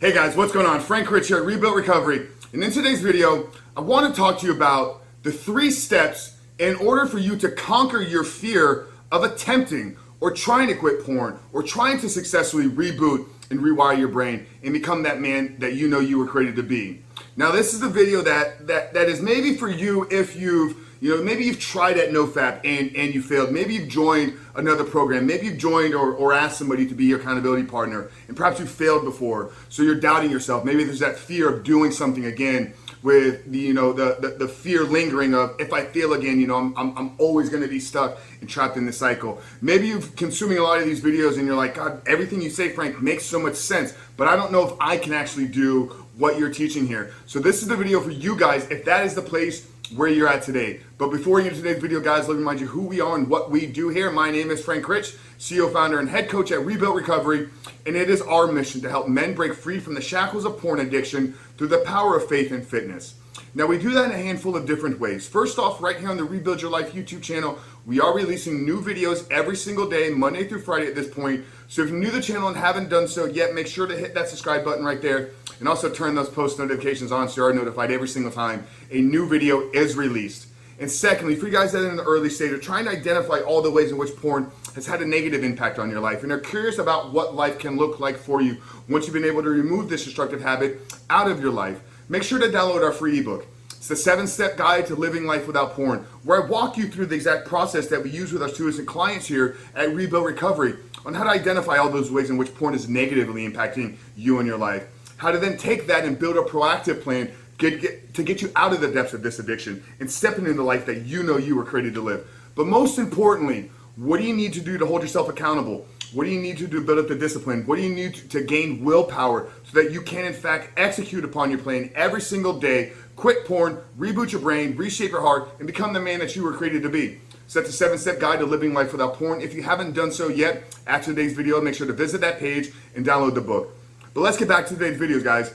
Hey guys, what's going on? Frank Rich here at Rebuilt Recovery. And in today's video, I want to talk to you about the 3 steps in order for you to conquer your fear of attempting or trying to quit porn or trying to successfully reboot and rewire your brain and become that man that you know you were created to be. Now, this is the video that is maybe for you if maybe you've tried at nofap and you failed. Maybe you've joined another program. Maybe you've joined or asked somebody to be your accountability partner, and perhaps you failed before, so you're doubting yourself. Maybe there's that fear of doing something again with the fear lingering of, if I fail again, I'm always going to be stuck and trapped in this cycle. Maybe you're consuming a lot of these videos and you're like, God, everything you say, Frank, makes so much sense, but I don't know if I can actually do what you're teaching here. So this is the video for you guys if that is the place where you're at today. But before we get into today's video, guys, let me remind you who we are and what we do here. My name is Frank Rich, CEO, founder, and head coach at Rebuilt Recovery, and it is our mission to help men break free from the shackles of porn addiction through the power of faith and fitness. Now, we do that in a handful of different ways. First off, right here on the Rebuild Your Life YouTube channel, we are releasing new videos every single day, Monday through Friday at this point. So if you're new to the channel and haven't done so yet, make sure to hit that subscribe button right there and also turn those post notifications on so you are notified every single time a new video is released. And secondly, for you guys that are in the early stage of trying to identify all the ways in which porn has had a negative impact on your life and are curious about what life can look like for you once you've been able to remove this destructive habit out of your life, make sure to download our free ebook. It's the 7-step guide to living life without porn, where I walk you through the exact process that we use with our students and clients here at Rebuild Recovery on how to identify all those ways in which porn is negatively impacting you and your life, how to then take that and build a proactive plan to get you out of the depths of this addiction and step into the life that you know you were created to live. But most importantly, what do you need to do to hold yourself accountable? What do you need to do to build up the discipline? What do you need to gain willpower so that you can, in fact, execute upon your plan every single day, quit porn, reboot your brain, reshape your heart, and become the man that you were created to be? So that's a 7-step guide to living life without porn. If you haven't done so yet, after today's video, make sure to visit that page and download the book. But let's get back to today's videos, guys.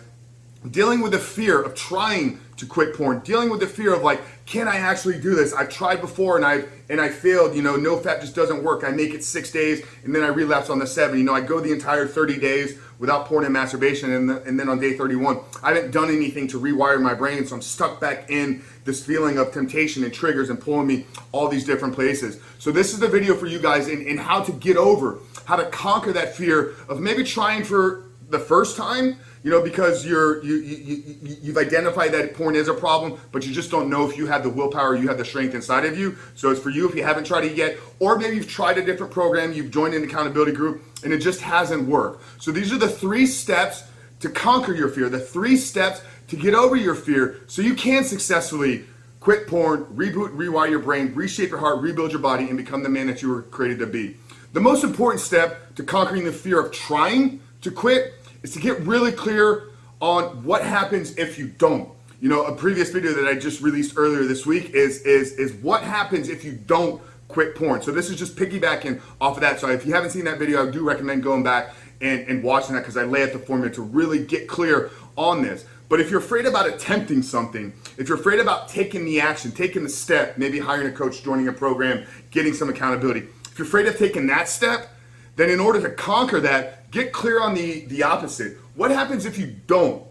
Dealing with the fear of trying to quit porn, dealing with the fear of like, can I actually do this? I've tried before and I failed. NoFap just doesn't work. I make it 6 days and then I relapse on the 7. I go the entire 30 days without porn and masturbation, and then on day 31, I haven't done anything to rewire my brain, so I'm stuck back in this feeling of temptation and triggers and pulling me all these different places. So this is the video for you guys in how to get over, how to conquer that fear of maybe trying for the first time, because you've identified that porn is a problem, but you just don't know if you have the willpower, you have the strength inside of you. So it's for you if you haven't tried it yet, or maybe you've tried a different program, you've joined an accountability group, and it just hasn't worked. So these are the 3 steps to conquer your fear, the 3 steps to get over your fear so you can successfully quit porn, reboot, rewire your brain, reshape your heart, rebuild your body, and become the man that you were created to be. The most important step to conquering the fear of trying to quit is to get really clear on what happens if you don't. A previous video that I just released earlier this week is what happens if you don't quit porn. So this is just piggybacking off of that. So if you haven't seen that video, I do recommend going back and watching that, because I lay out the formula to really get clear on this. But if you're afraid about attempting something, if you're afraid about taking the action, taking the step, maybe hiring a coach, joining a program, getting some accountability, if you're afraid of taking that step, then in order to conquer that, get clear on the opposite. What happens if you don't?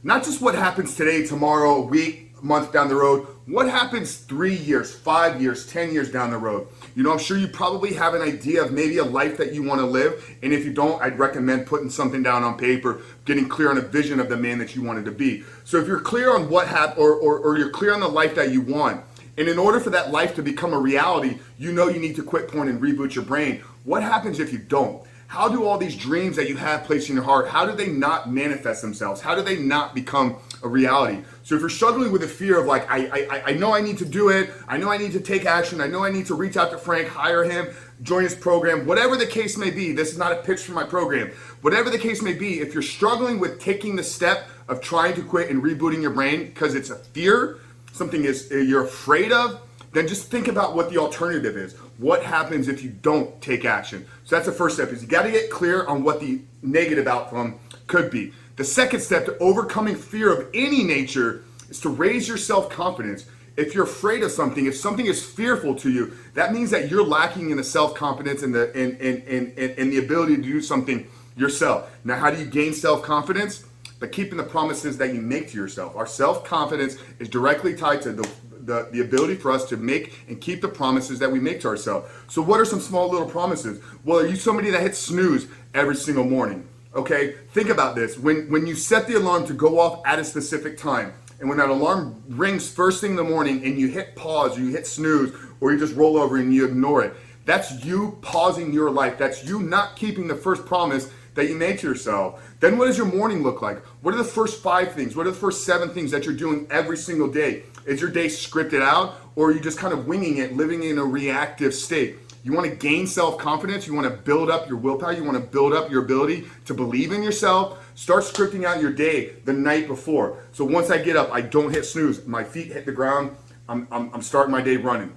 Not just what happens today, tomorrow, a week, a month down the road. What happens 3 years, 5 years, 10 years down the road? I'm sure you probably have an idea of maybe a life that you want to live. And if you don't, I'd recommend putting something down on paper, getting clear on a vision of the man that you wanted to be. So if you're clear on what happened, or you're clear on the life that you want, and in order for that life to become a reality, you need to quit porn and reboot your brain. What happens if you don't? How do all these dreams that you have placed in your heart, how do they not manifest themselves? How do they not become a reality? So if you're struggling with the fear of like, I know I need to do it, I know I need to take action, I know I need to reach out to Frank, hire him, join his program, whatever the case may be, this is not a pitch for my program, whatever the case may be, if you're struggling with taking the step of trying to quit and rebooting your brain because it's a fear, something you're afraid of, then just think about what the alternative is. What happens if you don't take action? So that's the first step, is you got to get clear on what the negative outcome could be. The second step to overcoming fear of any nature is to raise your self-confidence. If you're afraid of something, if something is fearful to you, that means that you're lacking in the self-confidence and the ability to do something yourself. Now, how do you gain self-confidence? by keeping the promises that you make to yourself. Our self-confidence is directly tied to the ability for us to make and keep the promises that we make to ourselves. So what are some small little promises? Well, are you somebody that hits snooze every single morning? Okay, think about this. When you set the alarm to go off at a specific time, and when that alarm rings first thing in the morning and you hit pause or you hit snooze or you just roll over and you ignore it, that's you pausing your life. That's you not keeping the first promise that you made to yourself. Then what does your morning look like? What are the first 5 things? What are the first 7 things that you're doing every single day? Is your day scripted out, or are you just kind of winging it, living in a reactive state? You want to gain self-confidence. You want to build up your willpower. You want to build up your ability to believe in yourself. Start scripting out your day the night before. So once I get up, I don't hit snooze. My feet hit the ground. I'm starting my day running.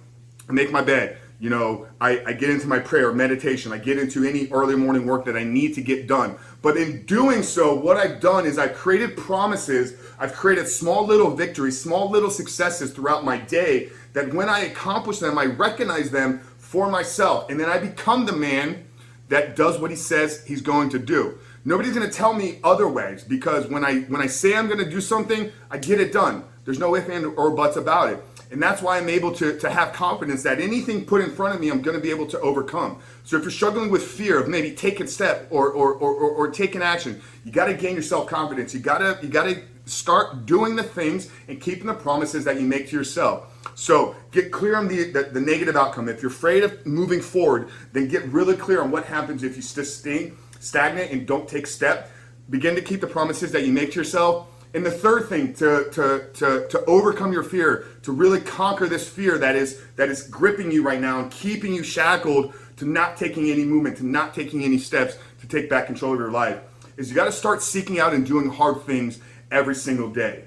I make my bed. You know, I get into my prayer, meditation. I get into any early morning work that I need to get done. But in doing so, what I've done is I've created promises. I've created small little victories, small little successes throughout my day that when I accomplish them, I recognize them for myself. And then I become the man that does what he says he's going to do. Nobody's going to tell me otherwise, because when I say I'm going to do something, I get it done. There's no ifs, ands, or buts about it. And that's why I'm able to have confidence that anything put in front of me, I'm going to be able to overcome. So if you're struggling with fear of maybe taking a step or taking action, you got to gain your self-confidence. You got to start doing the things and keeping the promises that you make to yourself. So get clear on the negative outcome. If you're afraid of moving forward, then get really clear on what happens if you stay stagnant and don't take step. Begin to keep the promises that you make to yourself. And the third thing, to overcome your fear, to really conquer this fear that is gripping you right now and keeping you shackled to not taking any movement, to not taking any steps to take back control of your life, is you got to start seeking out and doing hard things every single day.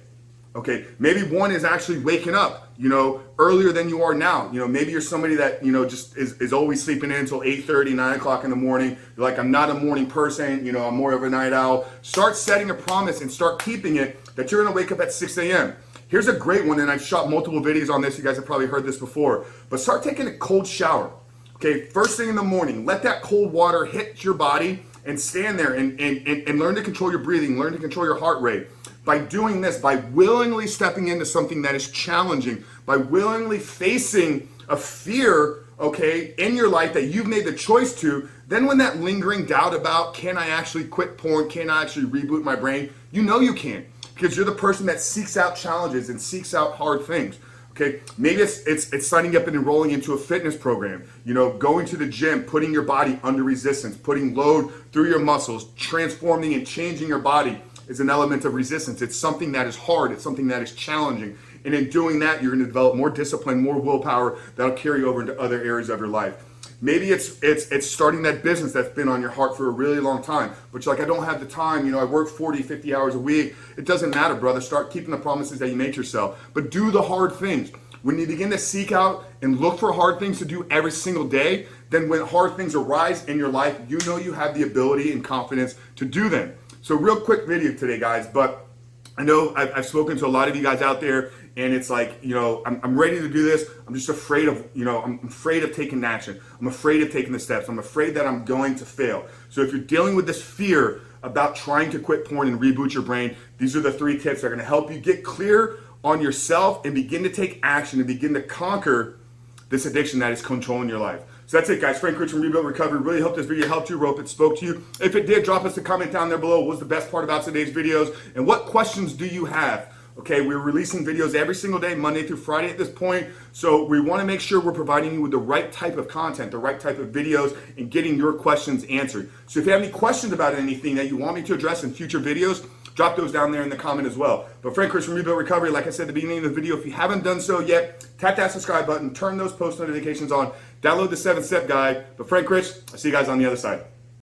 Okay, maybe one is actually waking up, earlier than you are now. Maybe you're somebody that, just is always sleeping in until 8:30, 9 o'clock in the morning. You're like, I'm not a morning person, I'm more of a night owl. Start setting a promise and start keeping it that you're gonna wake up at 6 a.m. Here's a great one, and I've shot multiple videos on this. You guys have probably heard this before, but start taking a cold shower. Okay, first thing in the morning, let that cold water hit your body and stand there and learn to control your breathing, learn to control your heart rate. By doing this, by willingly stepping into something that is challenging, by willingly facing a fear, okay, in your life that you've made the choice to, then when that lingering doubt about, can I actually quit porn, can I actually reboot my brain, you can, because you're the person that seeks out challenges and seeks out hard things. Okay, maybe it's signing up and enrolling into a fitness program, going to the gym, putting your body under resistance, putting load through your muscles, transforming and changing your body is an element of resistance. It's something that is hard. It's something that is challenging. And in doing that, you're going to develop more discipline, more willpower that'll carry over into other areas of your life. Maybe it's starting that business that's been on your heart for a really long time, but you're like, I don't have the time. I work 40, 50 hours a week. It doesn't matter, brother. Start keeping the promises that you make yourself, but do the hard things. When you begin to seek out and look for hard things to do every single day, then when hard things arise in your life, you have the ability and confidence to do them. So real quick video today, guys, but I know I've spoken to a lot of you guys out there, and it's like, I'm ready to do this. I'm just afraid of, I'm afraid of taking action. I'm afraid of taking the steps. I'm afraid that I'm going to fail. So if you're dealing with this fear about trying to quit porn and reboot your brain, these are the 3 tips that are going to help you get clear on yourself and begin to take action and begin to conquer this addiction that is controlling your life. So that's it, guys. Frank Rich from Rebuild Recovery. Really hope this video helped you, hope it spoke to you. If it did, drop us a comment down there below. What was the best part about today's videos? And what questions do you have? Okay, we're releasing videos every single day, Monday through Friday at this point. So we want to make sure we're providing you with the right type of content, the right type of videos, and getting your questions answered. So if you have any questions about anything that you want me to address in future videos, drop those down there in the comment as well. But Frank Rich from Rebuild Recovery, like I said at the beginning of the video, if you haven't done so yet, tap that subscribe button, turn those post notifications on, download the 7-step guide. But Frank Rich, I'll see you guys on the other side.